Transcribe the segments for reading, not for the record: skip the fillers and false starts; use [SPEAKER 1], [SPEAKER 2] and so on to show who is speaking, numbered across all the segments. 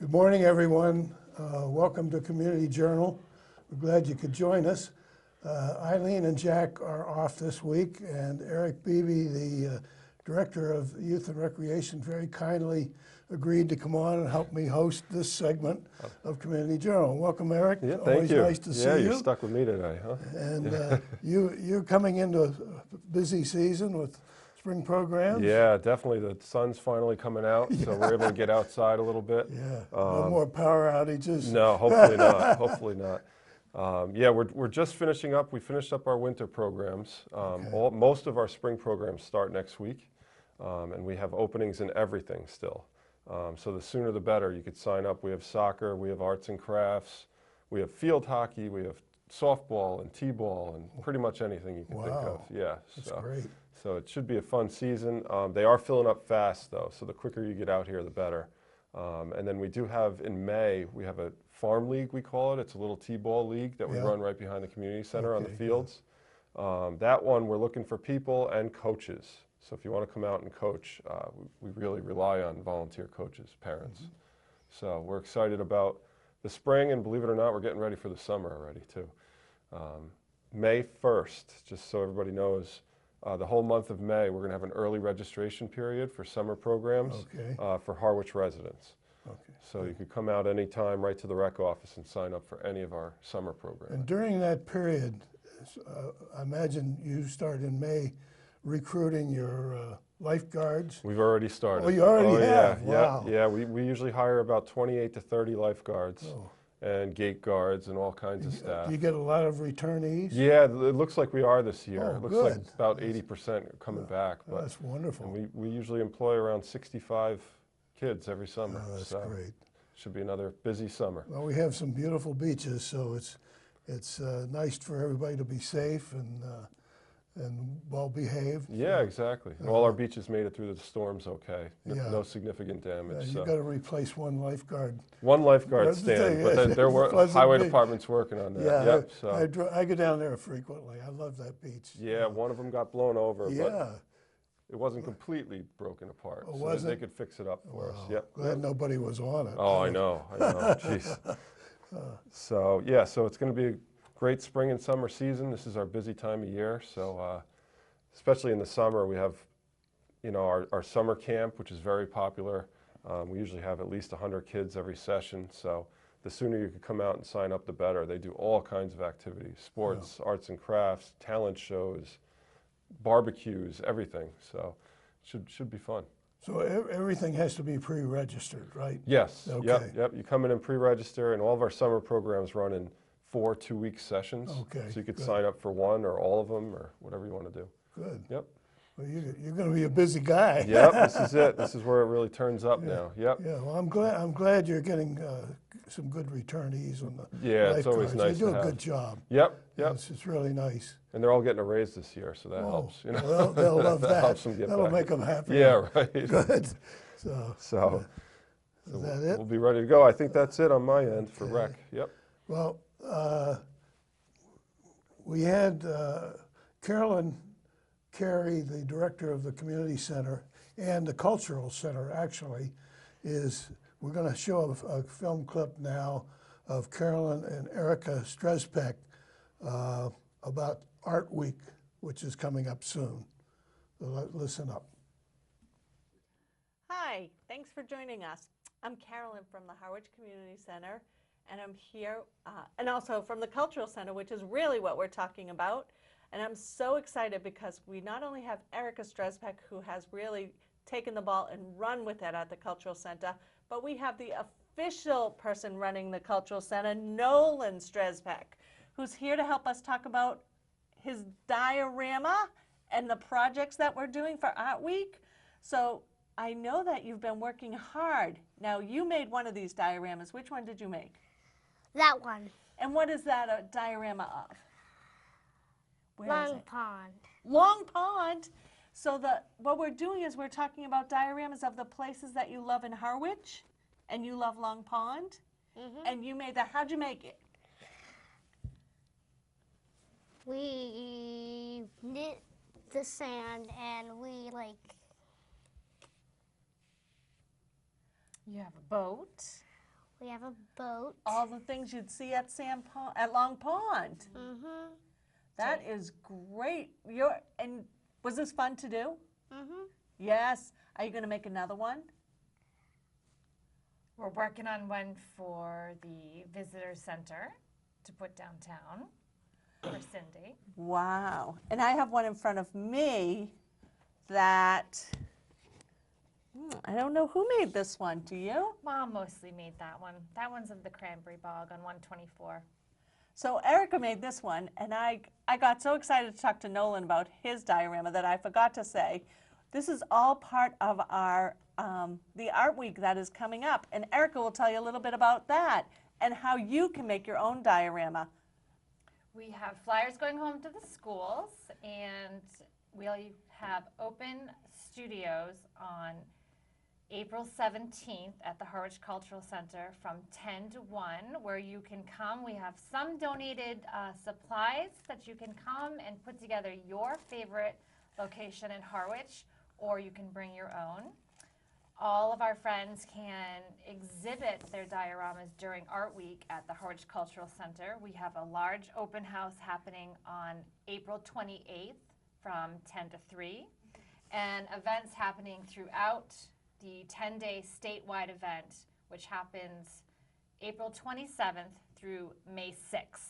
[SPEAKER 1] Good morning, everyone. Welcome to Community Journal. We're glad you could join us. Eileen and Jack are off this week, and Eric Beebe, the Director of Youth and Recreation, very kindly agreed to come on and help me host this segment of Community Journal. Welcome, Eric.
[SPEAKER 2] Yeah, thank
[SPEAKER 1] Always
[SPEAKER 2] you.
[SPEAKER 1] nice to see you.
[SPEAKER 2] Yeah, you're stuck with me today, huh?
[SPEAKER 1] And you're coming into a busy season with spring programs.
[SPEAKER 2] Yeah, definitely. The sun's finally coming out, so we're able to get outside a little bit.
[SPEAKER 1] Yeah, no more power outages.
[SPEAKER 2] No, hopefully not. Hopefully not. Yeah, we're just finishing up. We finished up our winter programs. Most of our spring programs start next week, and we have openings in everything still. So the sooner the better. You could sign up. We have soccer, we have arts and crafts, we have field hockey, we have softball and t-ball, and pretty much anything you can think of. Yeah,
[SPEAKER 1] that's great.
[SPEAKER 2] So it should be a fun season. They are filling up fast, though, so the quicker you get out here, the better. And then we do have, in May, we have a farm league, we call it. It's a little t-ball league that we run right behind the community center on the fields. That one, we're looking for people and coaches. So if you want to come out and coach, we really rely on volunteer coaches, parents. So we're excited about the spring, and believe it or not, we're getting ready for the summer already, too. May 1st, just so everybody knows, the whole month of May, we're going to have an early registration period for summer programs for Harwich residents. So you could come out anytime right to the rec office and sign up for any of our summer programs.
[SPEAKER 1] And during that period, I imagine you start in May recruiting your lifeguards.
[SPEAKER 2] We've already started.
[SPEAKER 1] Oh, you already have?
[SPEAKER 2] Yeah,
[SPEAKER 1] Wow.
[SPEAKER 2] yeah. We usually hire about 28 to 30 lifeguards. And gate guards and all kinds of staff.
[SPEAKER 1] Do you get a lot of returnees?
[SPEAKER 2] Yeah, it looks like we are this year.
[SPEAKER 1] Oh,
[SPEAKER 2] it looks
[SPEAKER 1] good.
[SPEAKER 2] like about 80% are coming back. But
[SPEAKER 1] that's wonderful.
[SPEAKER 2] And we usually employ around 65 kids every summer.
[SPEAKER 1] Oh, that's
[SPEAKER 2] so
[SPEAKER 1] great.
[SPEAKER 2] Should be another busy summer.
[SPEAKER 1] Well, we have some beautiful beaches, so it's nice for everybody to be safe and well behaved.
[SPEAKER 2] Yeah, exactly. And all our beaches made it through the storms okay. No significant damage.
[SPEAKER 1] You've got to replace one lifeguard.
[SPEAKER 2] One lifeguard stand, but there were highway department's working on that.
[SPEAKER 1] Yeah,
[SPEAKER 2] yep, so.
[SPEAKER 1] I go down there frequently. I love that beach.
[SPEAKER 2] Yeah, one of them got blown over, but it wasn't completely broken apart, so they could fix it up for us. Yep.
[SPEAKER 1] Glad nobody was on it.
[SPEAKER 2] Oh, I know. Jeez. So, yeah, so it's going to be a great spring and summer season. This is our busy time of year, so especially in the summer, we have, our summer camp, which is very popular. We usually have at least 100 kids every session, so the sooner you can come out and sign up, the better. They do all kinds of activities, sports, arts and crafts, talent shows, barbecues, everything, so should be fun.
[SPEAKER 1] So everything has to be pre-registered, right?
[SPEAKER 2] Yes.
[SPEAKER 1] Okay.
[SPEAKER 2] Yep. You come in and pre-register, and all of our summer programs run in 4 two-week sessions.
[SPEAKER 1] Okay.
[SPEAKER 2] So you could sign up for one or all of them or whatever you want to do.
[SPEAKER 1] Good.
[SPEAKER 2] Yep.
[SPEAKER 1] Well, you're going to be a busy guy.
[SPEAKER 2] Yep. This is it. This is where it really turns up now. Yep.
[SPEAKER 1] Yeah. Well, I'm glad you're getting some good returnees on the
[SPEAKER 2] lifeguards. It's always nice.
[SPEAKER 1] They do a good job.
[SPEAKER 2] Yep.
[SPEAKER 1] It's really nice.
[SPEAKER 2] And they're all getting a raise this year, so that helps.
[SPEAKER 1] Well, they'll love that.
[SPEAKER 2] Helps them get
[SPEAKER 1] That'll
[SPEAKER 2] back.
[SPEAKER 1] make them happy.
[SPEAKER 2] Yeah. Right.
[SPEAKER 1] Good.
[SPEAKER 2] So
[SPEAKER 1] is that it?
[SPEAKER 2] We'll be ready to go. I think that's it on my end for rec. Yep.
[SPEAKER 1] Well, we had Carolyn Carey, the director of the community center and the cultural center, actually, we're going to show a film clip now of Carolyn and Erica Strezpeck about Art Week, which is coming up soon. So listen up.
[SPEAKER 3] Hi, thanks for joining us. I'm Carolyn from the Harwich Community Center, and I'm here, and also from the Cultural Center, which is really what we're talking about. And I'm so excited because we not only have Erica Strezpeck, who has really taken the ball and run with it at the Cultural Center, but we have the official person running the Cultural Center, Nolan Strezpeck, who's here to help us talk about his diorama and the projects that we're doing for Art Week. So I know that you've been working hard. Now, you made one of these dioramas. Which one did you make?
[SPEAKER 4] That one.
[SPEAKER 3] And what is that a diorama of?
[SPEAKER 4] Long Pond.
[SPEAKER 3] Long Pond. So what we're doing is we're talking about dioramas of the places that you love in Harwich, and you love Long Pond, and you made that. How'd you make it?
[SPEAKER 4] We knit the sand and we
[SPEAKER 5] You have a boat.
[SPEAKER 4] We have a boat.
[SPEAKER 3] All the things you'd see at Long Pond.
[SPEAKER 4] Mm-hmm.
[SPEAKER 3] That is great. And was this fun to do?
[SPEAKER 4] Mm-hmm.
[SPEAKER 3] Yes. Are you going to make another one?
[SPEAKER 5] We're working on one for the visitor center to put downtown for Cindy.
[SPEAKER 3] Wow. And I have one in front of me that, I don't know who made this one. Do you?
[SPEAKER 5] Mom mostly made that one. That one's of the cranberry bog on 124.
[SPEAKER 3] So Erica made this one, and I got so excited to talk to Nolan about his diorama that I forgot to say, this is all part of our the Art Week that is coming up, and Erica will tell you a little bit about that and how you can make your own diorama.
[SPEAKER 5] We have flyers going home to the schools, and we'll have open studios on April 17th at the Harwich Cultural Center from 10 to 1, where you can come. We have some donated supplies that you can come and put together your favorite location in Harwich, or you can bring your own. All of our friends can exhibit their dioramas during Art Week at the Harwich Cultural Center. We have a large open house happening on April 28th from 10 to 3, and events happening throughout the 10-day statewide event, which happens April 27th through May 6th.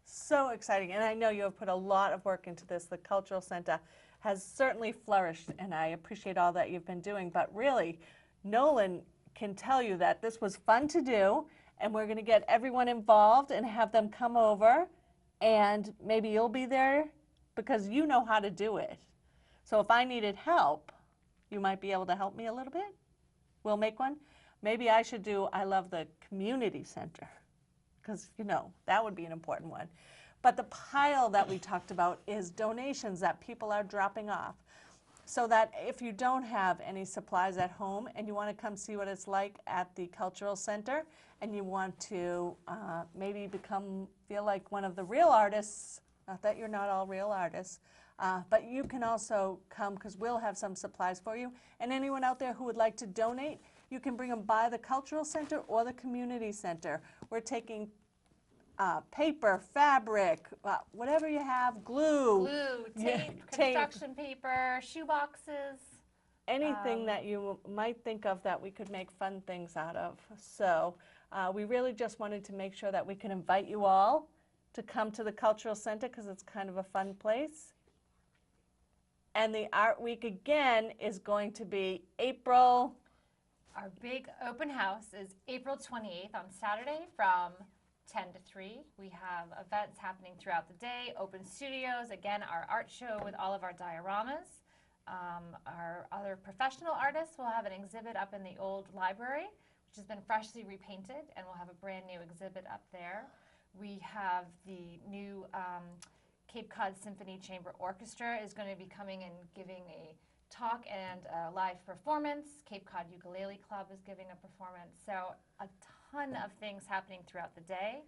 [SPEAKER 3] So exciting, and I know you have put a lot of work into this. The Cultural Center has certainly flourished, and I appreciate all that you've been doing, but really, Nolan can tell you that this was fun to do, and we're gonna get everyone involved and have them come over, and maybe you'll be there because you know how to do it. So if I needed help, you might be able to help me a little bit. We'll make one. Maybe I should do, I love the community center, because, you know, that would be an important one. But the pile that we talked about is donations that people are dropping off. So that if you don't have any supplies at home and you want to come see what it's like at the Cultural Center, and you want to maybe feel like one of the real artists, not that you're not all real artists, but you can also come because we'll have some supplies for you. And anyone out there who would like to donate, you can bring them by the Cultural Center or the Community Center. We're taking paper, fabric, whatever you have, glue.
[SPEAKER 5] Glue,
[SPEAKER 3] Yeah,
[SPEAKER 5] tape,
[SPEAKER 3] tape.
[SPEAKER 5] construction paper, shoe boxes.
[SPEAKER 3] Anything that you might think of that we could make fun things out of. So we really just wanted to make sure that we can invite you all to come to the Cultural Center because it's kind of a fun place. And the Art Week again is going to be April.
[SPEAKER 5] Our big open house is April 28th on Saturday from 10 to 3. We have events happening throughout the day, open studios, again, our art show with all of our dioramas. Our other professional artists will have an exhibit up in the old library, which has been freshly repainted, and we'll have a brand new exhibit up there. We have the new Cape Cod Symphony Chamber Orchestra is going to be coming and giving a talk and a live performance. Cape Cod Ukulele Club is giving a performance. So a ton of things happening throughout the day.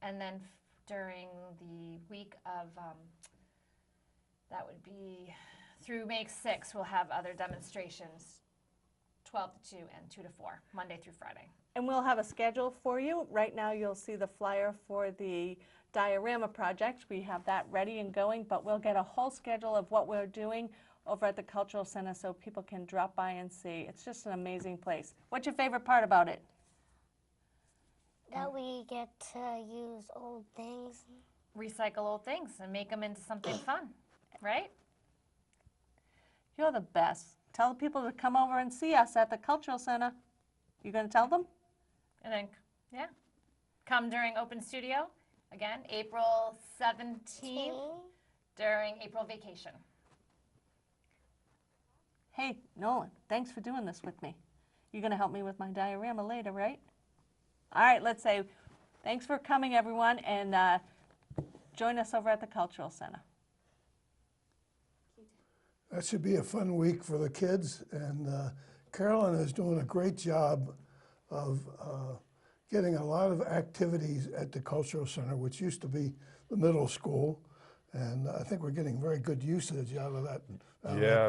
[SPEAKER 5] And then during the week of, that would be through May 6th, we'll have other demonstrations, 12 to 2 and 2 to 4, Monday through Friday.
[SPEAKER 3] And we'll have a schedule for you. Right now you'll see the flyer for the diorama project. We have that ready and going, but we'll get a whole schedule of what we're doing over at the Cultural Center so people can drop by and see. It's just an amazing place. What's your favorite part about it?
[SPEAKER 4] That we get to use old things.
[SPEAKER 5] Recycle old things and make them into something fun, right?
[SPEAKER 3] You're the best. Tell the people to come over and see us at the Cultural Center. You gonna tell them?
[SPEAKER 5] And then, yeah, come during open studio. Again, April 17th during April vacation.
[SPEAKER 3] Hey, Nolan, thanks for doing this with me. You're gonna help me with my diorama later, right? All right, let's say thanks for coming, everyone, and join us over at the Cultural Center.
[SPEAKER 1] That should be a fun week for the kids, and Carolyn is doing a great job of getting a lot of activities at the Cultural Center, which used to be the middle school, and I think we're getting very good usage out of that,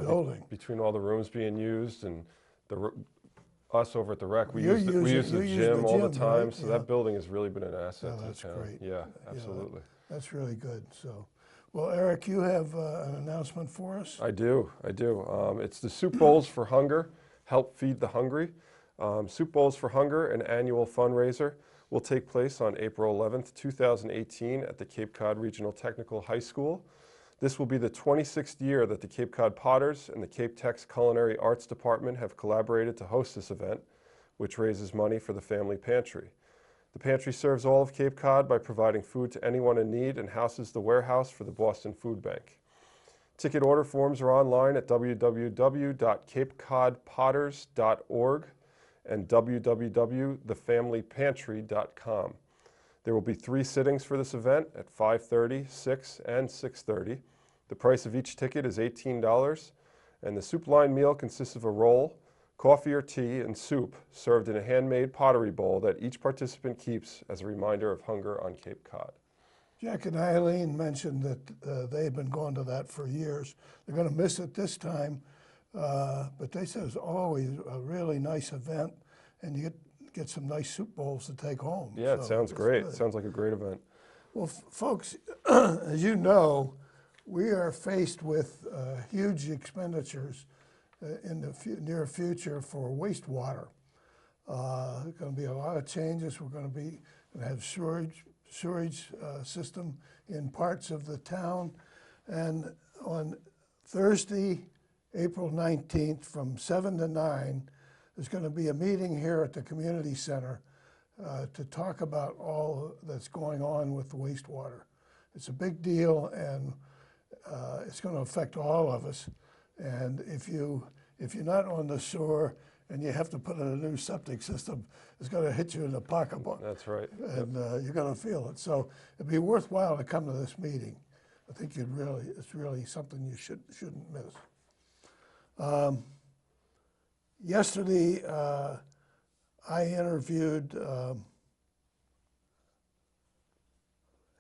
[SPEAKER 1] building.
[SPEAKER 2] Between all the rooms being used and Us over at the rec, we
[SPEAKER 1] You
[SPEAKER 2] use the, we use
[SPEAKER 1] use it-
[SPEAKER 2] the
[SPEAKER 1] you use the
[SPEAKER 2] gym all the
[SPEAKER 1] gym,
[SPEAKER 2] time,
[SPEAKER 1] right?
[SPEAKER 2] so
[SPEAKER 1] Yeah.
[SPEAKER 2] that building has really been an asset
[SPEAKER 1] Oh,
[SPEAKER 2] to the
[SPEAKER 1] that's
[SPEAKER 2] town.
[SPEAKER 1] great.
[SPEAKER 2] Yeah,
[SPEAKER 1] Yeah,
[SPEAKER 2] absolutely.
[SPEAKER 1] That's really good. So, well, Eric, you have an announcement for us?
[SPEAKER 2] I do. It's the Soup Bowls for Hunger, Help Feed the Hungry. Soup Bowls for Hunger, an annual fundraiser, will take place on April 11th, 2018 at the Cape Cod Regional Technical High School. This will be the 26th year that the Cape Cod Potters and the Cape Tech's Culinary Arts Department have collaborated to host this event, which raises money for the family pantry. The pantry serves all of Cape Cod by providing food to anyone in need and houses the warehouse for the Boston Food Bank. Ticket order forms are online at www.capecodpotters.org and www.thefamilypantry.com. There will be 3 sittings for this event at 5:30, 6, and 6:30. The price of each ticket is $18, and the soup line meal consists of a roll, coffee or tea, and soup served in a handmade pottery bowl that each participant keeps as a reminder of hunger on Cape Cod.
[SPEAKER 1] Jack and Eileen mentioned that they've been going to that for years. They're going to miss it this time, but they said it's always a really nice event, and you get some nice soup bowls to take home.
[SPEAKER 2] Yeah, it
[SPEAKER 1] So
[SPEAKER 2] sounds
[SPEAKER 1] it's
[SPEAKER 2] great.
[SPEAKER 1] good.
[SPEAKER 2] It sounds like a great event.
[SPEAKER 1] Well, folks, as you know, we are faced with huge expenditures in the near future for wastewater. There's going to be a lot of changes. We're going to have sewage system in parts of the town. And on Thursday, April 19th, from 7 to 9, there's going to be a meeting here at the community center to talk about all that's going on with the wastewater. It's a big deal, and it's going to affect all of us. And if you're not on the sewer and you have to put in a new septic system, it's going to hit you in the pocketbook.
[SPEAKER 2] That's right.
[SPEAKER 1] And you're going to feel it. So it'd be worthwhile to come to this meeting. I think it's really something you shouldn't miss. Yesterday, I interviewed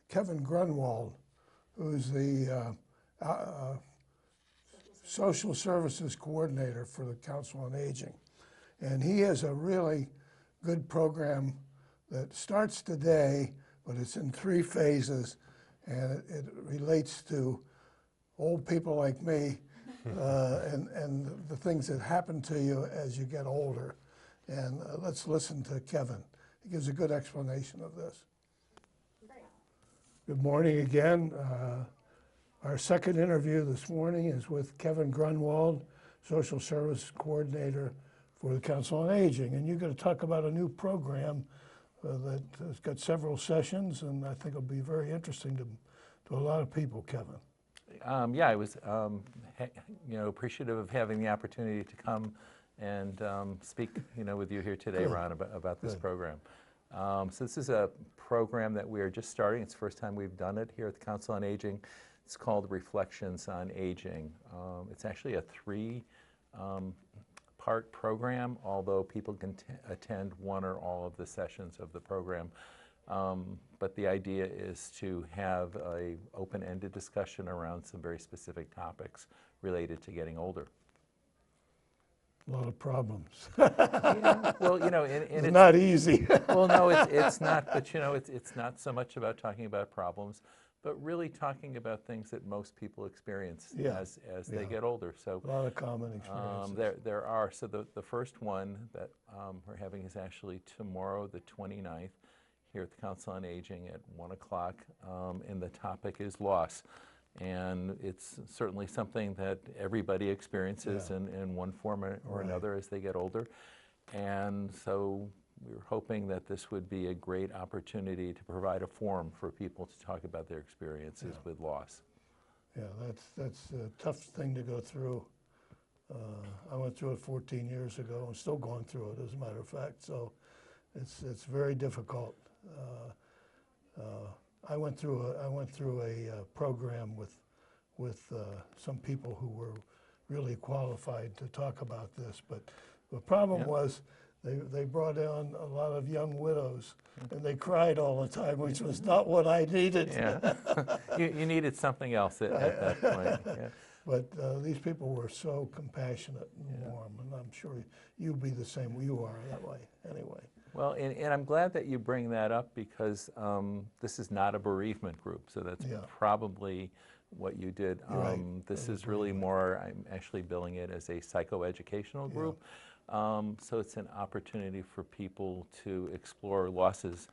[SPEAKER 1] Kevin Grunwald, who's the social services coordinator for the Council on Aging. And he has a really good program that starts today, but it's in 3 phases, and it relates to old people like me and the things that happen to you as you get older. And let's listen to Kevin. He gives a good explanation of this. Good morning again. Our second interview this morning is with Kevin Grunwald, Social Service Coordinator for the Council on Aging. And you're going to talk about a new program that has got several sessions, and I think it'll be very interesting to a lot of people, Kevin.
[SPEAKER 6] Yeah, I was appreciative of having the opportunity to come and speak with you here today,
[SPEAKER 1] Good.
[SPEAKER 6] Ron, about this
[SPEAKER 1] Good.
[SPEAKER 6] program. So this is a program that we are just starting. It's the first time we've done it here at the Council on Aging. It's called Reflections on Aging. It's actually a 3-part program, although people can attend one or all of the sessions of the program. But the idea is to have an open-ended discussion around some very specific topics related to getting older.
[SPEAKER 1] A lot of problems.
[SPEAKER 6] Yeah, well, and
[SPEAKER 1] It's not easy.
[SPEAKER 6] well, no, it's not. But it's not so much about talking about problems, but really talking about things that most people experience
[SPEAKER 1] Yeah,
[SPEAKER 6] as
[SPEAKER 1] yeah.
[SPEAKER 6] they get older. So
[SPEAKER 1] A lot of common experiences.
[SPEAKER 6] there are. So the first one that we're having is actually tomorrow, the 29th, here at the Council on Aging at 1 o'clock, and the topic is loss. And it's certainly something that everybody experiences
[SPEAKER 1] Yeah.
[SPEAKER 6] in one form or
[SPEAKER 1] Right.
[SPEAKER 6] another as they get older. And so we're hoping that this would be a great opportunity to provide a forum for people to talk about their experiences
[SPEAKER 1] Yeah.
[SPEAKER 6] with loss.
[SPEAKER 1] Yeah, that's a tough thing to go through. I went through it 14 years ago. I'm still going through it, as a matter of fact. So it's very difficult. I went through a program with some people who were really qualified to talk about this, but the problem
[SPEAKER 6] Yeah.
[SPEAKER 1] was they brought in a lot of young widows, and they cried all the time, which was not what I needed.
[SPEAKER 6] Yeah, you needed something else at that point. Yeah.
[SPEAKER 1] But these people were so compassionate and warm, and I'm sure you'll be the same. You are that way anyway.
[SPEAKER 6] Well, and I'm glad that you bring that up because this is not a bereavement group, so that's probably what you did.
[SPEAKER 1] Right.
[SPEAKER 6] This is really more, I'm actually billing it as a psychoeducational group. So it's an opportunity for people to explore losses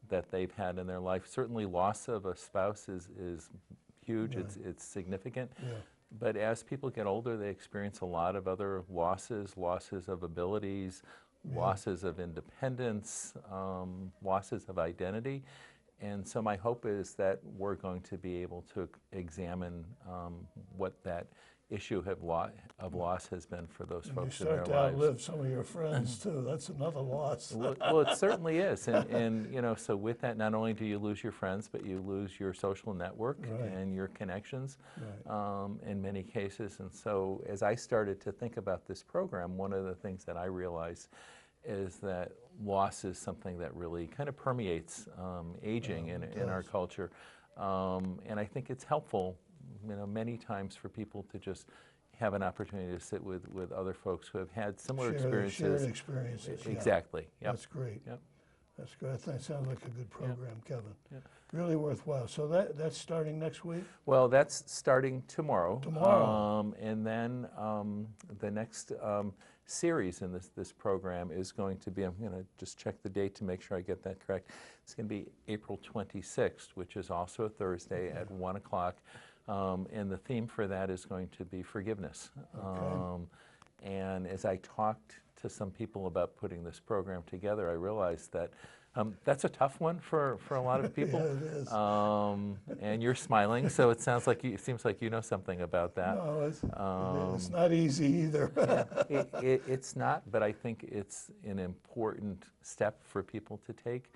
[SPEAKER 6] that they've had in their life. Certainly loss of a spouse is huge, it's significant. But as people get older, they experience a lot of other losses of abilities, losses of independence, losses of identity. And so my hope is that we're going to be able to examine what that issue of loss has been for those folks in their lives.
[SPEAKER 1] You start to outlive some of your friends too. That's another loss.
[SPEAKER 6] Well, it certainly is, and you know, so with that, not only do you lose your friends, but you lose your social network and your connections in many cases. And so, as I started to think about this program, one of the things that I realized is that loss is something that really kind of permeates aging in our culture, and I think it's helpful, you know, many times for people to just have an opportunity to sit with other folks who have had similar experiences.
[SPEAKER 1] Shared experiences.
[SPEAKER 6] Exactly. Yep.
[SPEAKER 1] That's great.
[SPEAKER 6] Yep.
[SPEAKER 1] That's good. I think it sounds like a good program, Kevin. Really worthwhile. So that's starting next week?
[SPEAKER 6] Well, that's starting tomorrow.
[SPEAKER 1] Tomorrow.
[SPEAKER 6] And then the next series in this program is going to be, I'm going to just check the date to make sure I get that correct. It's going to be April 26th, which is also a Thursday at 1 o'clock. And the theme for that is going to be forgiveness. And as I talked to some people about putting this program together, I realized that that's a tough one for a lot of people.
[SPEAKER 1] Yeah, it is.
[SPEAKER 6] And you're smiling, so it sounds like it seems like you know something about that.
[SPEAKER 1] No, it's not easy either.
[SPEAKER 6] It's not, but I think it's an important step for people to take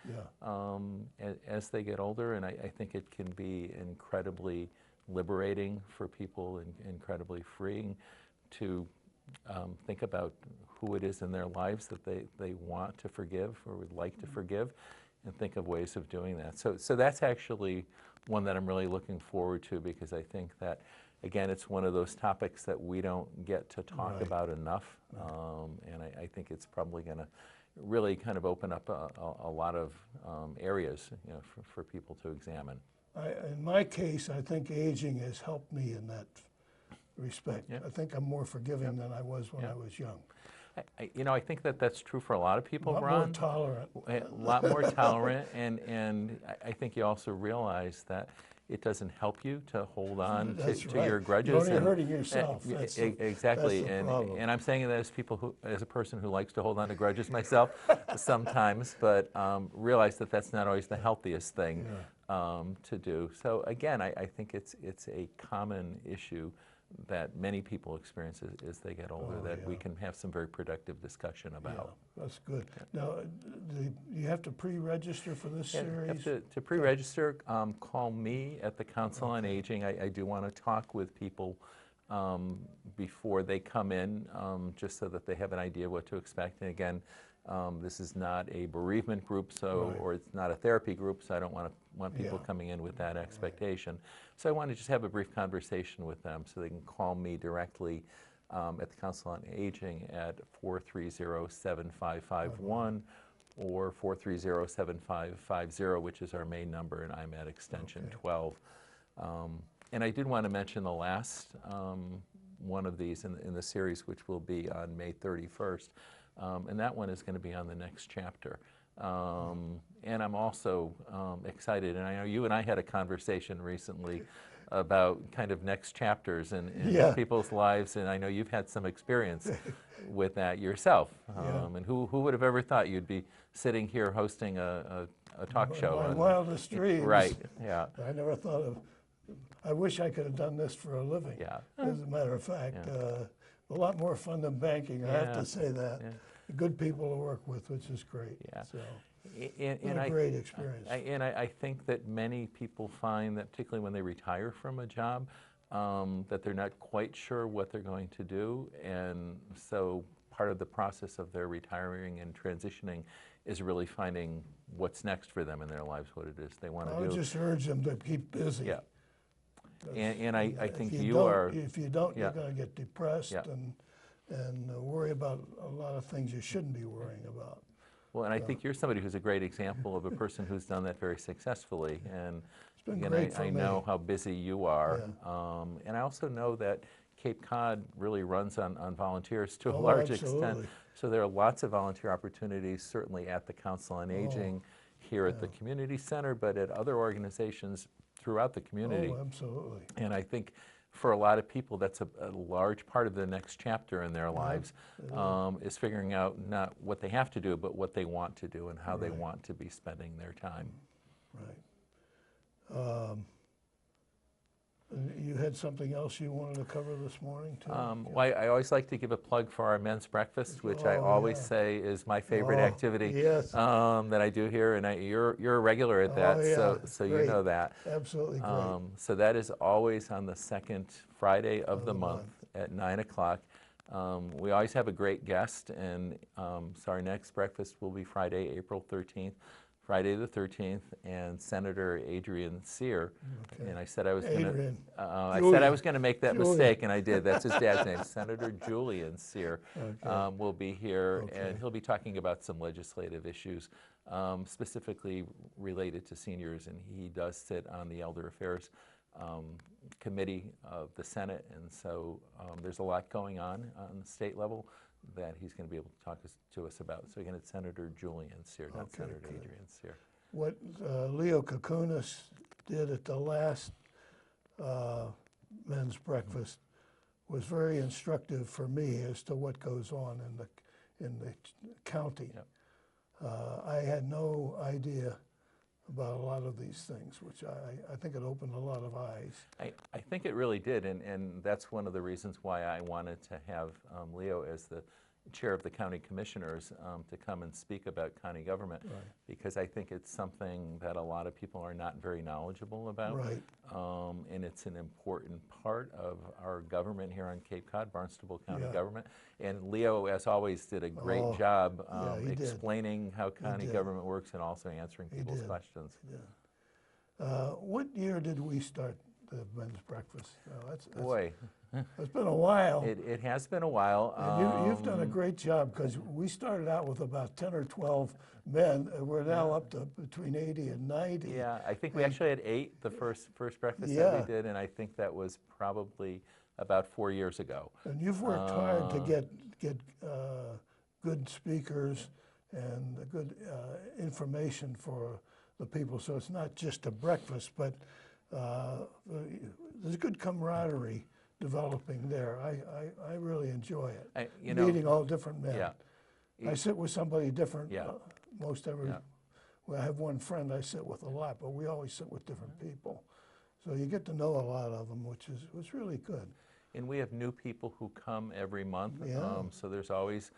[SPEAKER 6] as they get older, and I think it can be incredibly liberating for people and incredibly freeing to think about who it is in their lives that they want to forgive or would like to forgive, and think of ways of doing that. So that's actually one that I'm really looking forward to, because I think that, again, it's one of those topics that we don't get to talk about enough, and I think it's probably going to really kind of open up a lot of areas, you know, for people to examine.
[SPEAKER 1] In my case, I think aging has helped me in that respect. I think I'm more forgiving than I was when I was young.
[SPEAKER 6] You know, I think that that's true for a lot of people,
[SPEAKER 1] Ron.
[SPEAKER 6] Ron.
[SPEAKER 1] More tolerant.
[SPEAKER 6] A lot more tolerant, and I think you also realize that it doesn't help you to hold on to your grudges.
[SPEAKER 1] You're only hurting yourself.
[SPEAKER 6] Exactly,
[SPEAKER 1] that's the problem.
[SPEAKER 6] And I'm saying that as a person who likes to hold on to grudges myself sometimes, but realize that that's not always the healthiest thing to do. So again, I think it's a common issue that many people experience as they get older, that we can have some very productive discussion about.
[SPEAKER 1] Yeah, that's good. Now, you have to pre-register for this series?
[SPEAKER 6] You have to pre-register. Call me at the Council on Aging. I do want to talk with people before they come in, just so that they have an idea what to expect. And again, this is not a bereavement group, or it's not a therapy group, so I don't want people coming in with that expectation. So I want to just have a brief conversation with them, so they can call me directly at the Council on Aging at 430-7551 or 430-7550, which is our main number, and I'm at extension 12. And I did want to mention the last one of these in the series, which will be on May 31st. And that one is going to be on the next chapter. And I'm also excited, and I know you and I had a conversation recently about kind of next chapters in people's lives, and I know you've had some experience with that yourself. And who would have ever thought you'd be sitting here hosting a talk show?
[SPEAKER 1] My wildest dreams.
[SPEAKER 6] Right, yeah.
[SPEAKER 1] I never thought of, I wish I could have done this for a living.
[SPEAKER 6] Yeah.
[SPEAKER 1] As a matter of fact, a lot more fun than banking, I have to say that. Good people to work with, which is great.
[SPEAKER 6] Yeah.
[SPEAKER 1] So,
[SPEAKER 6] and
[SPEAKER 1] a great experience.
[SPEAKER 6] I think that many people find that, particularly when they retire from a job, that they're not quite sure what they're going to do. And so part of the process of their retiring and transitioning is really finding what's next for them in their lives, what it is they want to do.
[SPEAKER 1] I would just urge them to keep busy.
[SPEAKER 6] Yeah. And I
[SPEAKER 1] If
[SPEAKER 6] think
[SPEAKER 1] you
[SPEAKER 6] you
[SPEAKER 1] don't-
[SPEAKER 6] are,
[SPEAKER 1] If you don't,
[SPEAKER 6] yeah.
[SPEAKER 1] you're going to get depressed
[SPEAKER 6] Yeah.
[SPEAKER 1] and worry about a lot of things you shouldn't be worrying about.
[SPEAKER 6] well, and I think you're somebody who's a great example of a person who's done that very successfully. And
[SPEAKER 1] It's been
[SPEAKER 6] again,
[SPEAKER 1] great for
[SPEAKER 6] I
[SPEAKER 1] me.
[SPEAKER 6] know how busy you are. And I also know that Cape Cod really runs on volunteers to a
[SPEAKER 1] Oh,
[SPEAKER 6] large
[SPEAKER 1] absolutely.
[SPEAKER 6] extent. So there are lots of volunteer opportunities, certainly at the Council on Aging, here at the Community Center, but at other organizations throughout the community.
[SPEAKER 1] Oh, absolutely.
[SPEAKER 6] And I think for a lot of people, that's a large part of the next chapter in their lives, is figuring out not what they have to do, but what they want to do and how they want to be spending their time.
[SPEAKER 1] Right. You had something else you wanted to cover this morning, too?
[SPEAKER 6] Well, I always like to give a plug for our men's breakfast, which I
[SPEAKER 1] Oh,
[SPEAKER 6] always
[SPEAKER 1] yeah.
[SPEAKER 6] say is my favorite
[SPEAKER 1] Oh,
[SPEAKER 6] activity
[SPEAKER 1] yes.
[SPEAKER 6] that I do here, and you're a regular at that,
[SPEAKER 1] Oh, yeah.
[SPEAKER 6] so you
[SPEAKER 1] Great.
[SPEAKER 6] know that.
[SPEAKER 1] Absolutely great.
[SPEAKER 6] So that is always on the second Friday of the month at 9 o'clock. We always have a great guest, and so our next breakfast will be Friday, April 13th. Friday the 13th, and Senator Adrian Sear.
[SPEAKER 1] Okay.
[SPEAKER 6] And I said I was going to.
[SPEAKER 1] Adrian.
[SPEAKER 6] I said I was going to make that
[SPEAKER 1] Julian.
[SPEAKER 6] mistake, and I did. That's his dad's name, Senator Julian Sear.
[SPEAKER 1] Okay.
[SPEAKER 6] Will be here,
[SPEAKER 1] Okay.
[SPEAKER 6] and he'll be talking about some legislative issues, specifically related to seniors. And he does sit on the Elder Affairs Committee of the Senate, and so there's a lot going on the state level that he's going to be able to talk to us about. So again, it's Senator Julian Sear, not
[SPEAKER 1] Okay,
[SPEAKER 6] Senator
[SPEAKER 1] good.
[SPEAKER 6] Adrian Sear.
[SPEAKER 1] What Leo Kakunas did at the last men's breakfast was very instructive for me as to what goes on in the county.
[SPEAKER 6] Yep.
[SPEAKER 1] I had no idea about a lot of these things, which I think it opened a lot of eyes.
[SPEAKER 6] I think it really did, and that's one of the reasons why I wanted to have Leo as the chair of the county commissioners to come and speak about county government, because I think it's something that a lot of people are not very knowledgeable about,
[SPEAKER 1] Right.
[SPEAKER 6] And it's an important part of our government here on Cape Cod, Barnstable County
[SPEAKER 1] Yeah.
[SPEAKER 6] government. And Leo, as always, did a great
[SPEAKER 1] Oh,
[SPEAKER 6] job
[SPEAKER 1] yeah, he did.
[SPEAKER 6] explaining how county
[SPEAKER 1] did.
[SPEAKER 6] government works and also answering people's
[SPEAKER 1] did.
[SPEAKER 6] questions.
[SPEAKER 1] What year did we start the men's breakfast?
[SPEAKER 6] Boy,
[SPEAKER 1] It's been a while.
[SPEAKER 6] it has been a while.
[SPEAKER 1] And you've done a great job, because we started out with about 10 or 12 men, and we're now up to between 80 and 90.
[SPEAKER 6] Yeah, I think we actually had 8 the first breakfast that
[SPEAKER 1] Yeah.
[SPEAKER 6] we did, and I think that was probably about 4 years ago.
[SPEAKER 1] And you've worked hard to get good speakers and good information for the people. So it's not just a breakfast, but there's good camaraderie developing there. I really enjoy it. Meeting all different men.
[SPEAKER 6] Yeah.
[SPEAKER 1] I sit with somebody different
[SPEAKER 6] Yeah.
[SPEAKER 1] most every.
[SPEAKER 6] Yeah.
[SPEAKER 1] Well, I have one friend I sit with a lot, but we always sit with different people. So you get to know a lot of them, which was really good.
[SPEAKER 6] And we have new people who come every month.
[SPEAKER 1] Yeah.
[SPEAKER 6] So there's always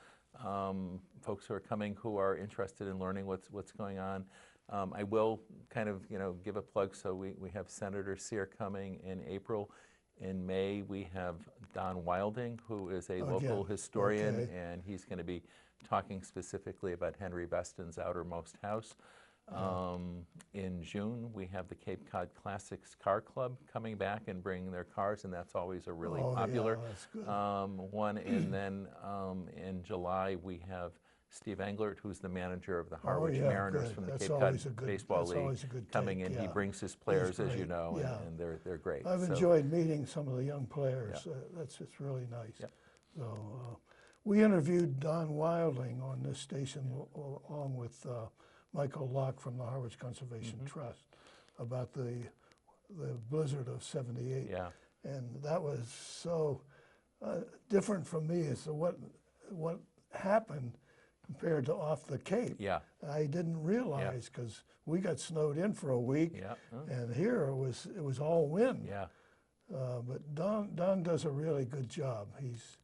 [SPEAKER 6] folks who are coming who are interested in learning what's going on. I will kind of give a plug. So we have Senator Sear coming in April. In May, we have Don Wilding, who is a local historian,
[SPEAKER 1] Okay.
[SPEAKER 6] and he's going to be talking specifically about Henry Beston's Outermost House. In June, we have the Cape Cod Classics Car Club coming back and bringing their cars, and that's always a really popular
[SPEAKER 1] that's good.
[SPEAKER 6] one. And then in July, we have Steve Englert, who's the manager of the Harwich
[SPEAKER 1] yeah,
[SPEAKER 6] Mariners
[SPEAKER 1] good.
[SPEAKER 6] from the
[SPEAKER 1] That's
[SPEAKER 6] Cape Cod
[SPEAKER 1] always a good-
[SPEAKER 6] Baseball
[SPEAKER 1] that's
[SPEAKER 6] League,
[SPEAKER 1] always a good
[SPEAKER 6] coming
[SPEAKER 1] take,
[SPEAKER 6] in. He
[SPEAKER 1] yeah.
[SPEAKER 6] brings his players, as you
[SPEAKER 1] great,
[SPEAKER 6] know,
[SPEAKER 1] yeah.
[SPEAKER 6] and they're great.
[SPEAKER 1] I've
[SPEAKER 6] So-
[SPEAKER 1] enjoyed meeting some of the young players.
[SPEAKER 6] Yeah.
[SPEAKER 1] It's really nice.
[SPEAKER 6] Yeah.
[SPEAKER 1] So we interviewed Don Wilding on this station along with Michael Locke from the Harwich Conservation Trust about the blizzard of '78.
[SPEAKER 6] Yeah.
[SPEAKER 1] And that was so different from me as to what happened compared to off the Cape.
[SPEAKER 6] Yeah.
[SPEAKER 1] I didn't realize, because we got snowed in for a week,
[SPEAKER 6] Yeah.
[SPEAKER 1] and here it was all wind.
[SPEAKER 6] Yeah.
[SPEAKER 1] But Don does a really good job. He's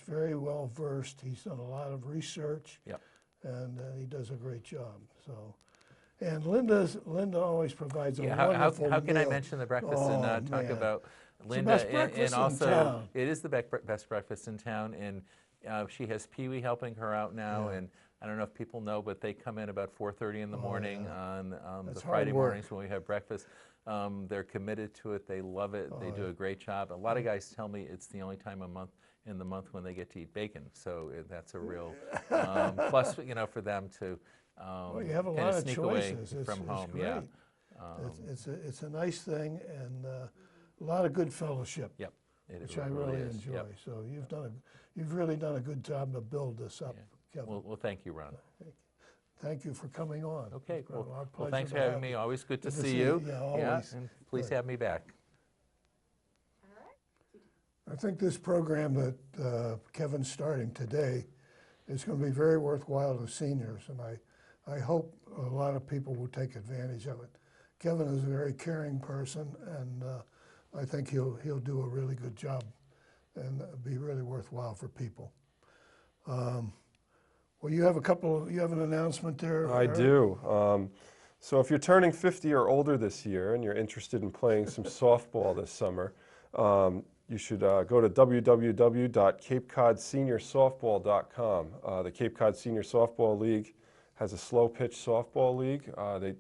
[SPEAKER 1] very well versed. He's done a lot of research,
[SPEAKER 6] Yep.
[SPEAKER 1] and he does a great job. So, and Linda always provides a
[SPEAKER 6] Yeah,
[SPEAKER 1] wonderful
[SPEAKER 6] how can I
[SPEAKER 1] meal.
[SPEAKER 6] mention the breakfast
[SPEAKER 1] Oh,
[SPEAKER 6] and not talk
[SPEAKER 1] man.
[SPEAKER 6] about
[SPEAKER 1] the
[SPEAKER 6] Linda?
[SPEAKER 1] best breakfast
[SPEAKER 6] and
[SPEAKER 1] in
[SPEAKER 6] also,
[SPEAKER 1] town.
[SPEAKER 6] it is the best breakfast in town, and she has Pee Wee helping her out now,
[SPEAKER 1] Yeah.
[SPEAKER 6] and I don't know if people know, but they come in about 4:30 in the morning on
[SPEAKER 1] That's
[SPEAKER 6] the
[SPEAKER 1] hard
[SPEAKER 6] Friday
[SPEAKER 1] work.
[SPEAKER 6] mornings when we have breakfast. They're committed to it. They love it. They do a great job. A lot of guys tell me it's the only time in the month when they get to eat bacon. So that's a real plus, for them to
[SPEAKER 1] Well, you have a
[SPEAKER 6] kind
[SPEAKER 1] lot
[SPEAKER 6] of
[SPEAKER 1] of
[SPEAKER 6] sneak away
[SPEAKER 1] choices. It's
[SPEAKER 6] from home.
[SPEAKER 1] great.
[SPEAKER 6] Yeah.
[SPEAKER 1] It's a nice thing, and a lot of good fellowship,
[SPEAKER 6] Yep.
[SPEAKER 1] which I really
[SPEAKER 6] is.
[SPEAKER 1] enjoy.
[SPEAKER 6] Yep.
[SPEAKER 1] So you've really done a good job to build this up, Kevin.
[SPEAKER 6] Well, thank you, Ron.
[SPEAKER 1] Thank you for coming on.
[SPEAKER 6] Okay.
[SPEAKER 1] It's been our
[SPEAKER 6] Well,
[SPEAKER 1] pleasure
[SPEAKER 6] thanks
[SPEAKER 1] to
[SPEAKER 6] for having
[SPEAKER 1] have
[SPEAKER 6] me.
[SPEAKER 1] you.
[SPEAKER 6] Always good to
[SPEAKER 1] Good to
[SPEAKER 6] see
[SPEAKER 1] see
[SPEAKER 6] you.
[SPEAKER 1] you. Yeah, always.
[SPEAKER 6] And please
[SPEAKER 1] Good.
[SPEAKER 6] have me back.
[SPEAKER 1] I think this program that Kevin's starting today is going to be very worthwhile to seniors, and I hope a lot of people will take advantage of it. Kevin is a very caring person, and I think he'll do a really good job and be really worthwhile for people. Well, you have an announcement there,
[SPEAKER 2] I
[SPEAKER 1] Eric?
[SPEAKER 2] do. So if you're turning 50 or older this year and you're interested in playing some softball this summer, you should go to www.capecodseniorsoftball.com. The Cape Cod Senior Softball League has a slow pitch softball league.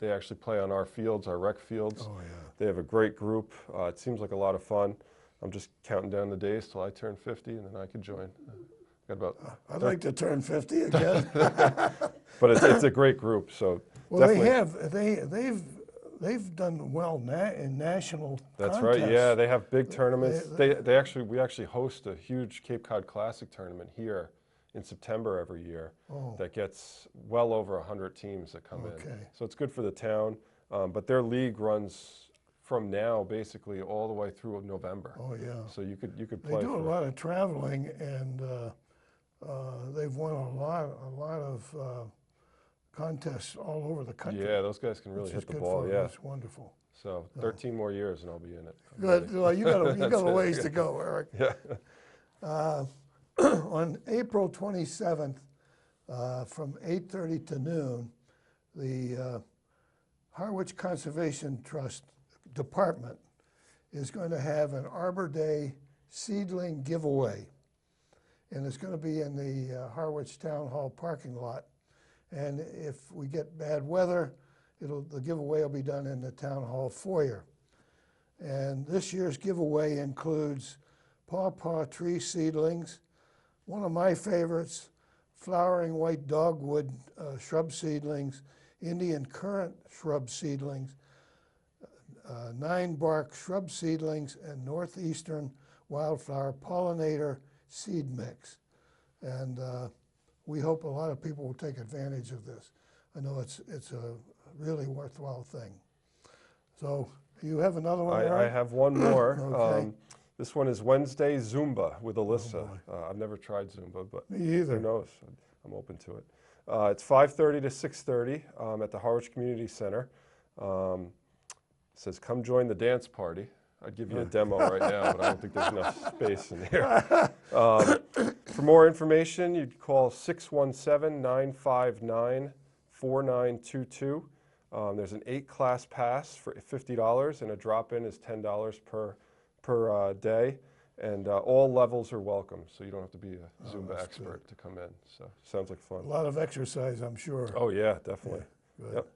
[SPEAKER 2] They actually play on our fields, our rec fields.
[SPEAKER 1] Oh, yeah.
[SPEAKER 2] They have a great group. It seems like a lot of fun. I'm just counting down the days till I turn 50 and then I could join. Got about
[SPEAKER 1] I'd like to turn 50 again.
[SPEAKER 2] but it's a great group, so
[SPEAKER 1] Well,
[SPEAKER 2] definitely.
[SPEAKER 1] they've done well in national
[SPEAKER 2] That's
[SPEAKER 1] contests.
[SPEAKER 2] right. Yeah, they have big tournaments.
[SPEAKER 1] they-
[SPEAKER 2] We actually host a huge Cape Cod Classic tournament here in September every year.
[SPEAKER 1] Oh.
[SPEAKER 2] That gets well over 100 teams that come in.
[SPEAKER 1] Okay.
[SPEAKER 2] So it's good for the town. But their league runs from now basically all the way through November.
[SPEAKER 1] Oh, yeah.
[SPEAKER 2] So you could
[SPEAKER 1] They
[SPEAKER 2] play.
[SPEAKER 1] do a lot of traveling, and they've won a lot of contests all over the country.
[SPEAKER 2] Yeah, those guys can really
[SPEAKER 1] which
[SPEAKER 2] hit
[SPEAKER 1] is
[SPEAKER 2] the
[SPEAKER 1] good
[SPEAKER 2] ball.
[SPEAKER 1] for 'em.
[SPEAKER 2] Yeah.
[SPEAKER 1] That's wonderful.
[SPEAKER 2] So 13 more years and I'll be in it. I'm
[SPEAKER 1] Good.
[SPEAKER 2] ready.
[SPEAKER 1] Well, you got a
[SPEAKER 2] That's it.
[SPEAKER 1] ways to go, Eric.
[SPEAKER 2] Yeah.
[SPEAKER 1] On April 27th, from 8:30 to noon, the Harwich Conservation Trust Department is going to have an Arbor Day seedling giveaway. And it's going to be in the Harwich Town Hall parking lot. And if we get bad weather, the giveaway will be done in the Town Hall foyer. And this year's giveaway includes pawpaw tree seedlings, one of my favorites, flowering white dogwood shrub seedlings, Indian currant shrub seedlings, 9-bark shrub seedlings, and northeastern wildflower pollinator seed mix. And we hope a lot of people will take advantage of this. I know it's a really worthwhile thing. So you have another one,
[SPEAKER 2] I
[SPEAKER 1] Eric?
[SPEAKER 2] have one more.
[SPEAKER 1] Okay.
[SPEAKER 2] This one is Wednesday Zumba with Alyssa. I've never tried Zumba, but
[SPEAKER 1] Me either.
[SPEAKER 2] who knows? I'm open to it. It's 5:30 to 6:30 at the Harwich Community Center. It says, come join the dance party. I'd give you a demo right now, but I don't think there's enough space in here. For more information, you'd call 617-959-4922. There's an 8-class pass for $50, and a drop-in is $10 per day. And all levels are welcome, so you don't have to be a Zumba expert to come in. So sounds like fun.
[SPEAKER 1] A lot of exercise, I'm sure.
[SPEAKER 2] Oh yeah, definitely.
[SPEAKER 1] Good.
[SPEAKER 2] Yep.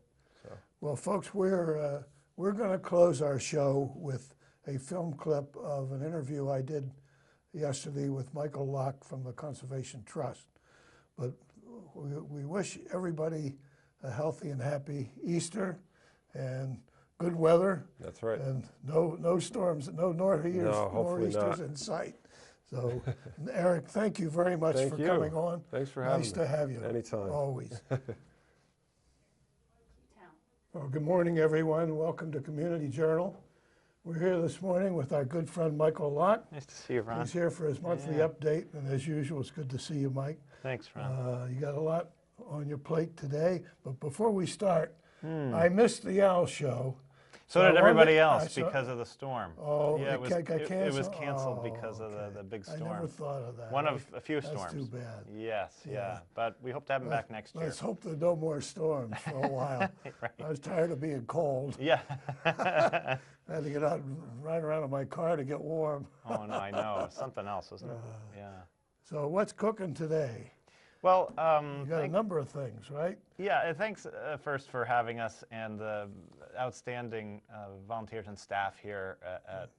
[SPEAKER 2] So.
[SPEAKER 1] Well, folks, we're going to close our show with a film clip of an interview I did yesterday with Michael Locke from the Conservation Trust. But we wish everybody a healthy and happy Easter and good weather.
[SPEAKER 2] That's right.
[SPEAKER 1] And no storms, no nor'easters
[SPEAKER 2] not.
[SPEAKER 1] in sight. So, Eric, thank you very much
[SPEAKER 2] Thank
[SPEAKER 1] for
[SPEAKER 2] you.
[SPEAKER 1] coming on.
[SPEAKER 2] Thanks for having me.
[SPEAKER 1] Nice to have you.
[SPEAKER 2] Anytime.
[SPEAKER 1] Always. Well, good morning, everyone. Welcome to Community Journal. We're here this morning with our good friend Michael Lott.
[SPEAKER 7] Nice to see you, Ron.
[SPEAKER 1] He's here for his monthly update, and as usual, it's good to see you, Mike.
[SPEAKER 7] Thanks, Ron.
[SPEAKER 1] You got a lot on your plate today, but before we start, I missed the Owl Show.
[SPEAKER 7] So
[SPEAKER 1] I
[SPEAKER 7] did
[SPEAKER 1] wanted-
[SPEAKER 7] everybody
[SPEAKER 1] I
[SPEAKER 7] else
[SPEAKER 1] saw-
[SPEAKER 7] because of the storm.
[SPEAKER 1] Oh,
[SPEAKER 7] yeah,
[SPEAKER 1] it got
[SPEAKER 7] it was
[SPEAKER 1] canceled?
[SPEAKER 7] canceled
[SPEAKER 1] Oh,
[SPEAKER 7] because of
[SPEAKER 1] okay.
[SPEAKER 7] the big
[SPEAKER 1] I
[SPEAKER 7] storm.
[SPEAKER 1] never thought of that.
[SPEAKER 7] One of a few
[SPEAKER 1] That's
[SPEAKER 7] storms.
[SPEAKER 1] too bad.
[SPEAKER 7] Yes,
[SPEAKER 1] Yeah.
[SPEAKER 7] yeah. But we hope to have him back next year.
[SPEAKER 1] Let's hope there are no more storms for a while.
[SPEAKER 7] Right.
[SPEAKER 1] I was tired of being cold.
[SPEAKER 7] Yeah.
[SPEAKER 1] I had to get out and ride around in my car to get warm.
[SPEAKER 7] Oh, no, I know. Something else, isn't it? Yeah.
[SPEAKER 1] So what's cooking today?
[SPEAKER 7] Well,
[SPEAKER 1] You got a number of things, right?
[SPEAKER 7] yeah, thanks first for having us and the outstanding volunteers and staff here at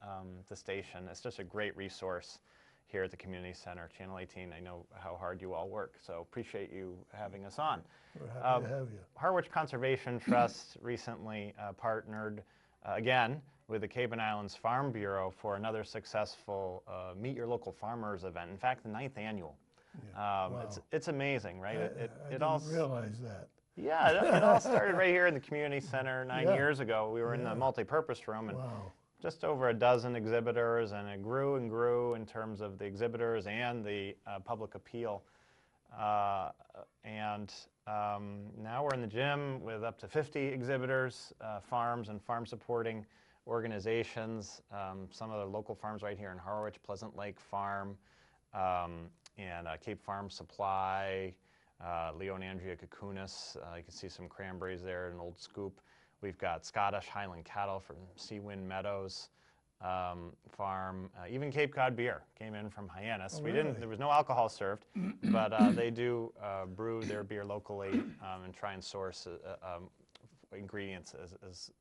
[SPEAKER 7] the station. It's just a great resource here at the Community Center. Channel 18, I know how hard you all work, so appreciate you having us on.
[SPEAKER 1] We're happy to have you.
[SPEAKER 7] Harwich Conservation Trust recently partnered again with the Cape and Islands Farm Bureau for another successful Meet Your Local Farmers event. In fact, the 9th annual.
[SPEAKER 1] Wow.
[SPEAKER 7] It's amazing, right?
[SPEAKER 1] I didn't realize that.
[SPEAKER 7] Yeah, it all started right here in the community center 9
[SPEAKER 1] Yeah.
[SPEAKER 7] years ago. We were in the multi-purpose room, and
[SPEAKER 1] Wow.
[SPEAKER 7] just over a dozen exhibitors, and it grew and grew in terms of the exhibitors and the public appeal. Now we're in the gym with up to 50 exhibitors, farms and farm supporting organizations, some of the local farms right here in Harwich, Pleasant Lake Farm, and Cape Farm Supply, Leo and Andrea Cacunas. You can see some cranberries there, an old scoop. We've got Scottish Highland cattle from Seawind Meadows Farm. Even Cape Cod beer came in from Hyannis.
[SPEAKER 1] Oh,
[SPEAKER 7] We
[SPEAKER 1] really?
[SPEAKER 7] didn't. There was no alcohol served, but they do brew their beer locally and try and source ingredients as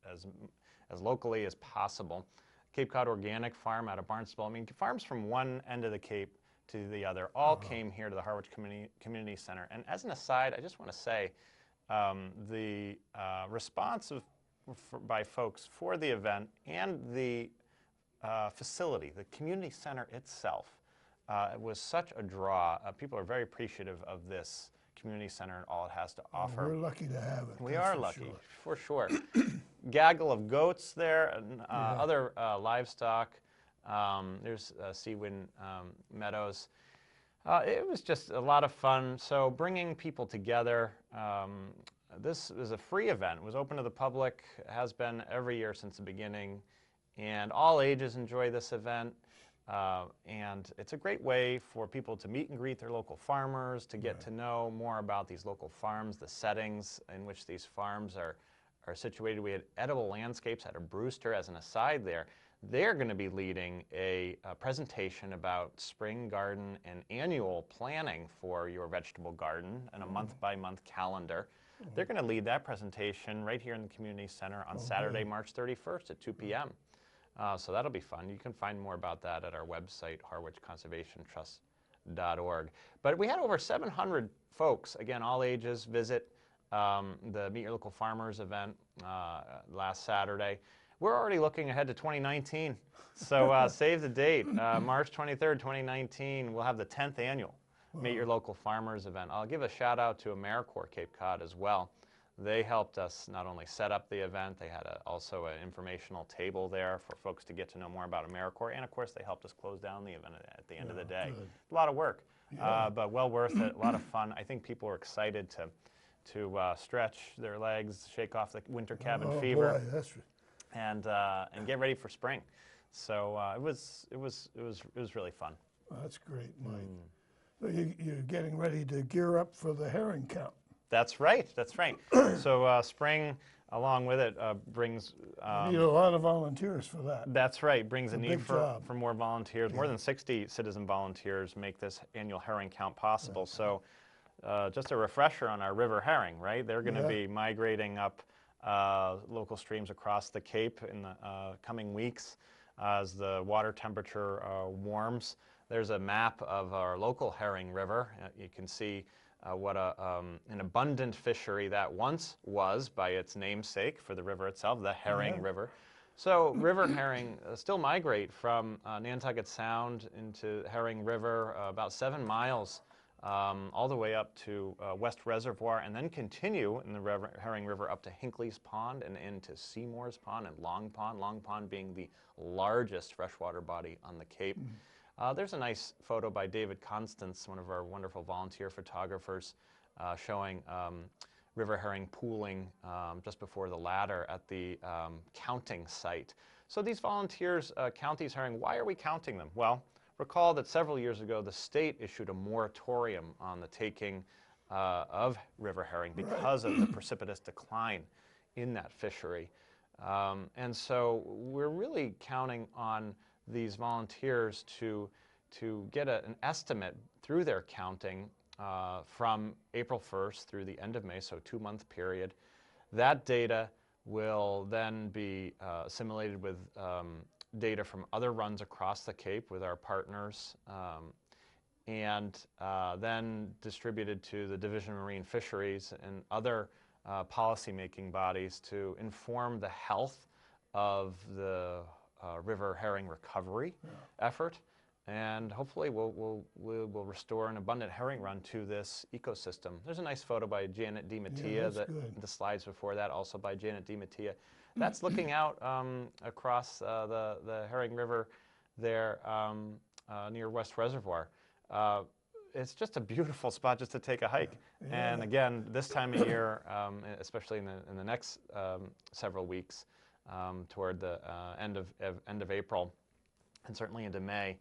[SPEAKER 7] locally as possible. Cape Cod Organic Farm out of Barnstable. I mean, farms from one end of the Cape to the other all came here to the Harwich Community Center. And as an aside, I just want to say the response by folks for the event and the facility, the community center itself, was such a draw. People are very appreciative of this community center and all it has to offer.
[SPEAKER 1] We're lucky to have it.
[SPEAKER 7] We
[SPEAKER 1] that's
[SPEAKER 7] are
[SPEAKER 1] for
[SPEAKER 7] lucky,
[SPEAKER 1] sure.
[SPEAKER 7] for sure. Gaggle of goats there, and other livestock. There's Seawind Meadows. It was just a lot of fun. So bringing people together. This is a free event. It was open to the public, has been every year since the beginning, and all ages enjoy this event. And it's a great way for people to meet and greet their local farmers, to get to know more about these local farms, the settings in which these farms are situated. We had Edible Landscapes out of Brewster as an aside there. They're going to be leading a presentation about spring garden and annual planning for your vegetable garden and a month-by-month calendar. They're going to lead that presentation right here in the community center on Saturday, March 31st at 2 p.m. So that'll be fun. You can find more about that at our website, harwichconservationtrust.org. But we had over 700 folks, again, all ages, visit the Meet Your Local Farmers event last Saturday. We're already looking ahead to 2019, so save the date. March 23rd, 2019, we'll have the 10th annual Meet Your Local Farmers event. I'll give a shout out to AmeriCorps Cape Cod as well. They helped us not only set up the event, they had also an informational table there for folks to get to know more about AmeriCorps, and of course they helped us close down the event at the end of the day.
[SPEAKER 1] Good.
[SPEAKER 7] A lot of work, but well worth it, a lot of fun. I think people are excited to stretch their legs, shake off the winter cabin fever.
[SPEAKER 1] Boy, that's
[SPEAKER 7] And get ready for spring. So it was really fun.
[SPEAKER 1] that's great, Mike. So you're getting ready to gear up for the herring count.
[SPEAKER 7] That's right. That's right. So spring, along with it, brings.
[SPEAKER 1] You need a lot of volunteers for that.
[SPEAKER 7] That's right. Brings a
[SPEAKER 1] a
[SPEAKER 7] need
[SPEAKER 1] big
[SPEAKER 7] for
[SPEAKER 1] job.
[SPEAKER 7] more volunteers. More than 60 citizen volunteers make this annual herring count possible. So just a refresher on our river herring, right? They're going to be migrating up local streams across the Cape in the coming weeks as the water temperature warms. There's a map of our local herring river. You can see what an abundant fishery that once was by its namesake for the river itself, the Herring River. So river herring still migrate from Nantucket Sound into Herring River about 7 miles all the way up to West Reservoir, and then continue in the Herring River up to Hinckley's Pond and into Seymour's Pond and Long Pond being the largest freshwater body on the Cape. There's a nice photo by David Constance, one of our wonderful volunteer photographers, showing river herring pooling just before the ladder at the counting site. So these volunteers count these herring. Why are we counting them? Well, recall that several years ago the state issued a moratorium on the taking of river herring because of the precipitous decline in that fishery. And so we're really counting on these volunteers to get an estimate through their counting from April 1st through the end of May, so a 2-month period. That data will then be assimilated with data from other runs across the Cape with our partners, and then distributed to the Division of Marine Fisheries and other policy-making bodies to inform the health of the river herring recovery effort. And hopefully we'll restore an abundant herring run to this ecosystem. There's a nice photo by Janet DiMattia, the slides before that also by Janet DiMattia. That's looking out across the Herring River there near West Reservoir. It's just a beautiful spot just to take a hike. Yeah. And again, this time of year, especially in the next several weeks, toward the end of April, and certainly into May,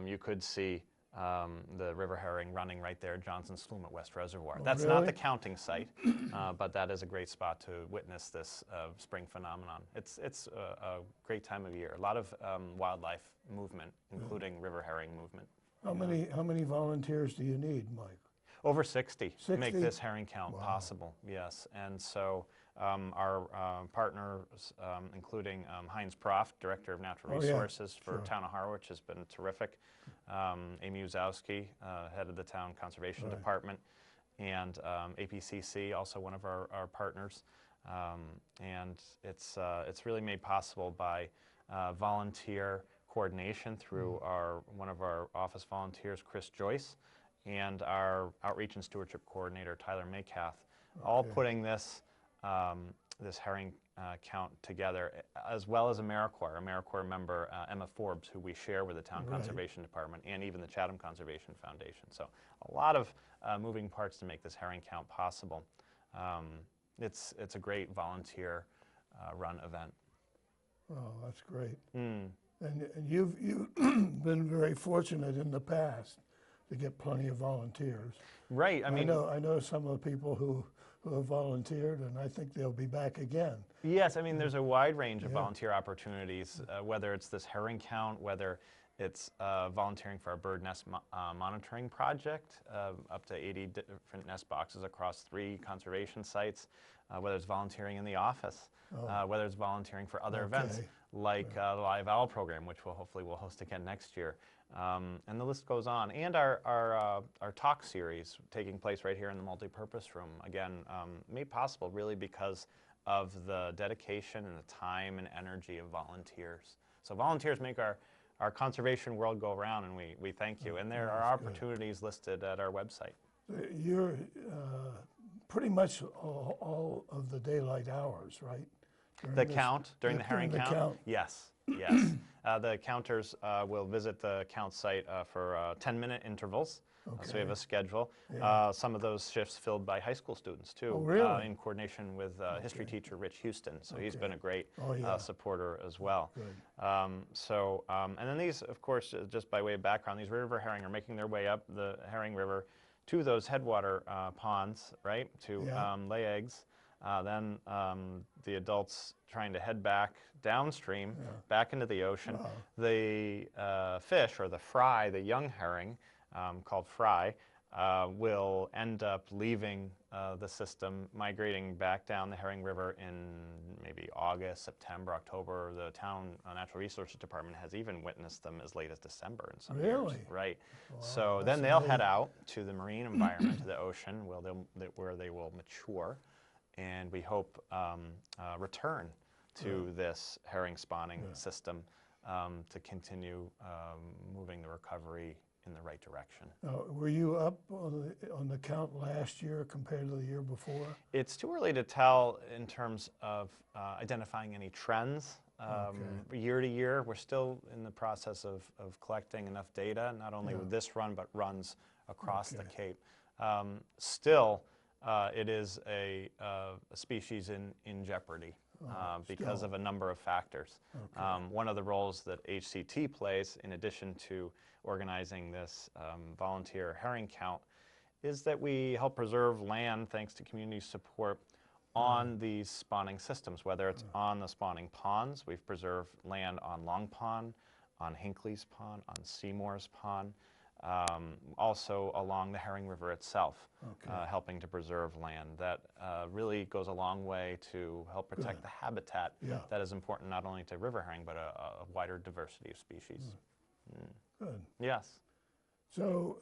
[SPEAKER 7] you could see the river herring running right there, Johnson Slough at West Reservoir. That's
[SPEAKER 1] really?
[SPEAKER 7] not the counting site, but that is a great spot to witness this spring phenomenon. It's a great time of year. A lot of wildlife movement, including river herring movement.
[SPEAKER 1] How many volunteers do you need, Mike?
[SPEAKER 7] Over 60
[SPEAKER 1] 60?
[SPEAKER 7] make this herring count possible, yes. And so our partners, including Heinz Proft, Director of Natural Resources for Town of Harwich, has been terrific. Amy Uzowski, Head of the Town Conservation Department, and APCC, also one of our partners. And it's really made possible by volunteer coordination through one of our office volunteers, Chris Joyce, and our Outreach and Stewardship Coordinator, Tyler Maycath, all putting this this herring count together, as well as AmeriCorps member Emma Forbes, who we share with the Town Conservation Department and even the Chatham Conservation Foundation. So a lot of moving parts to make this herring count possible. It's a great volunteer run event.
[SPEAKER 1] Oh, that's great. And you've been very fortunate in the past to get plenty of volunteers.
[SPEAKER 7] Right. I mean,
[SPEAKER 1] I know some of the people who have volunteered, and I think they'll be back again.
[SPEAKER 7] Yes, I mean, there's a wide range of volunteer opportunities, whether it's this herring count, whether it's volunteering for our bird nest monitoring project, up to 80 different nest boxes across 3 conservation sites, whether it's volunteering in the office, whether it's volunteering for other events like the Live Owl program, which we'll host again next year. And the list goes on. And our talk series taking place right here in the multipurpose room, again, made possible really because of the dedication and the time and energy of volunteers. So volunteers make our conservation world go around, and we thank you. And there are opportunities listed at our website.
[SPEAKER 1] You're pretty much all of the daylight hours, right?
[SPEAKER 7] During the herring count? Yes, yes. The counters will visit the count site for 10-minute intervals. So we have a schedule. Some of those shifts filled by high school students too, in coordination with history teacher Rich Houston. So he's been a great supporter as well. And then these, of course, just by way of background, these river herring are making their way up the Herring River to those headwater ponds, right, to lay eggs. Then the adults trying to head back downstream, back into the ocean. The fish, or the fry, the young herring, called fry, will end up leaving the system, migrating back down the Herring River in maybe August, September, October. The Town Natural Resources Department has even witnessed them as late as December in some years. Right. Wow, so then they'll head out to the marine environment, to the ocean, where they will mature, and we hope return to this herring spawning system to continue moving the recovery in the right direction.
[SPEAKER 1] Were you up on the count last year compared to the year before?
[SPEAKER 7] It's too early to tell in terms of identifying any trends. Year to year, we're still in the process of collecting enough data, not only with this run, but runs across the Cape. Still, it is a species in jeopardy because of a number of factors. One of the roles that HCT plays, in addition to organizing this volunteer herring count, is that we help preserve land thanks to community support on these spawning systems, whether it's on the spawning ponds. We've preserved land on Long Pond, on Hinckley's Pond, on Seymour's Pond. also along the Herring River itself,
[SPEAKER 1] Okay.
[SPEAKER 7] helping to preserve land. That really goes a long way to help protect the habitat
[SPEAKER 1] Yeah.
[SPEAKER 7] that is important not only to river herring, but a wider diversity of species.
[SPEAKER 1] Good.
[SPEAKER 7] Yes.
[SPEAKER 1] So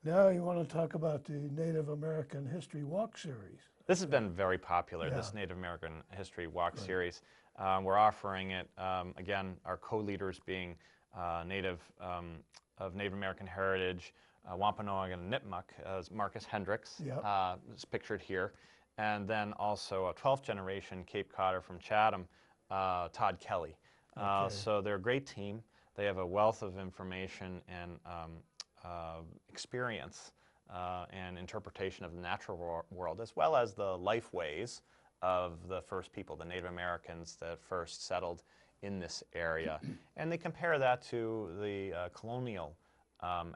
[SPEAKER 1] now you want to talk about the Native American History Walk Series.
[SPEAKER 7] This has been very popular, this
[SPEAKER 1] Yeah.
[SPEAKER 7] Native American History Walk series. We're offering it, again, our co-leaders being of Native American heritage, Wampanoag and Nipmuc, as Marcus Hendricks
[SPEAKER 1] Yep.
[SPEAKER 7] is pictured here. And then also a 12th generation Cape Codder from Chatham, Todd Kelly.
[SPEAKER 1] Okay.
[SPEAKER 7] So they're a great team. They have a wealth of information and experience and interpretation of the natural world, as well as the life ways of the first people, the Native Americans that first settled in this area. And they compare that to the colonial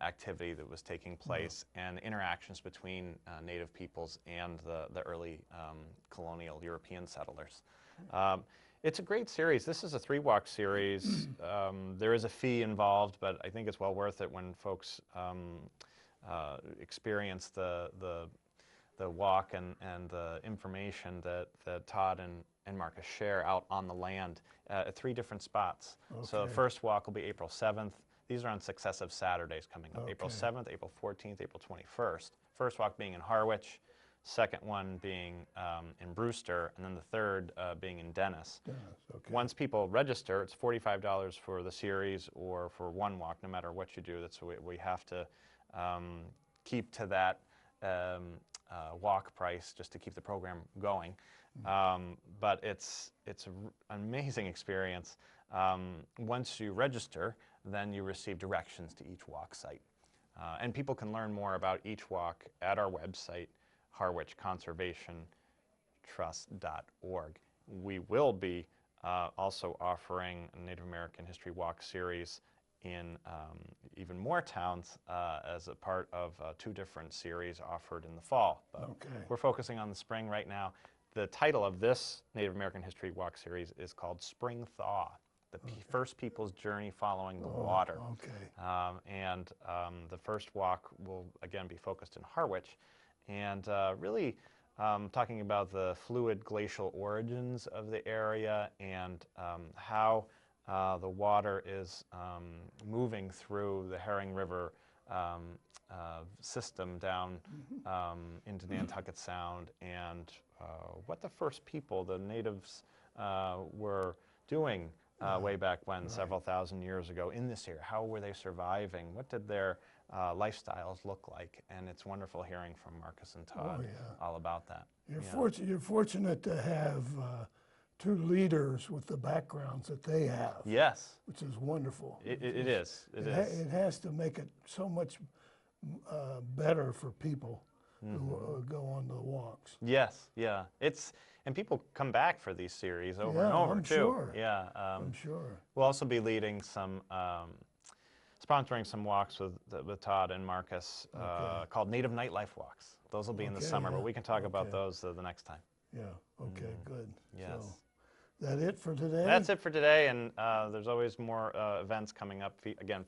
[SPEAKER 7] activity that was taking place and the interactions between Native peoples and the early colonial European settlers. It's a great series. This is a 3-walk series. There is a fee involved, but I think it's well worth it when folks experience the walk and the information that Todd and Marcus share out on the land at 3 different spots. So the
[SPEAKER 1] Okay.
[SPEAKER 7] first walk will be April 7th. These are on successive Saturdays coming up. April
[SPEAKER 1] Okay.
[SPEAKER 7] 7th, April 14th, April 21st. First walk being in Harwich, second one being in Brewster, and then the third being in Dennis.
[SPEAKER 1] Dennis, okay.
[SPEAKER 7] Once people register, it's $45 for the series or for one walk, no matter what you do. That's what we have to keep to that walk price just to keep the program going. But it's an amazing experience. Once you register, then you receive directions to each walk site. And people can learn more about each walk at our website, harwichconservationtrust.org. We will be also offering a Native American History Walk series in even more towns as a part of 2 different series offered in the fall. But
[SPEAKER 1] Okay.
[SPEAKER 7] we're focusing on the spring right now. The title of this Native American History Walk series is called Spring Thaw, the first people's journey following the water.
[SPEAKER 1] Okay.
[SPEAKER 7] And the first walk will again be focused in Harwich and really talking about the fluid glacial origins of the area and how the water is moving through the Herring River system down into the Nantucket Sound, and what the first people, the natives, were doing way back when, several thousand years ago in this area. How were they surviving? What did their lifestyles look like? And it's wonderful hearing from Marcus and Todd
[SPEAKER 1] yeah.
[SPEAKER 7] all about that.
[SPEAKER 1] You're fortunate to have 2 leaders with the backgrounds that they have,
[SPEAKER 7] Yes,
[SPEAKER 1] which is wonderful.
[SPEAKER 7] it is. It is.
[SPEAKER 1] It has to make it so much better for people who go on the walks.
[SPEAKER 7] Yes, yeah. And people come back for these series over and
[SPEAKER 1] Yeah,
[SPEAKER 7] over
[SPEAKER 1] I'm
[SPEAKER 7] too.
[SPEAKER 1] sure.
[SPEAKER 7] Yeah.
[SPEAKER 1] I'm sure.
[SPEAKER 7] We'll also be leading some, sponsoring some walks with Todd and Marcus called Native Nightlife Walks. Those will be in the
[SPEAKER 1] Okay,
[SPEAKER 7] summer, but
[SPEAKER 1] yeah.
[SPEAKER 7] we can talk about
[SPEAKER 1] Okay.
[SPEAKER 7] those the next time.
[SPEAKER 1] Yeah, okay, good.
[SPEAKER 7] Yes.
[SPEAKER 1] So, that it for today?
[SPEAKER 7] That's it for today, and there's always more events coming up. Again,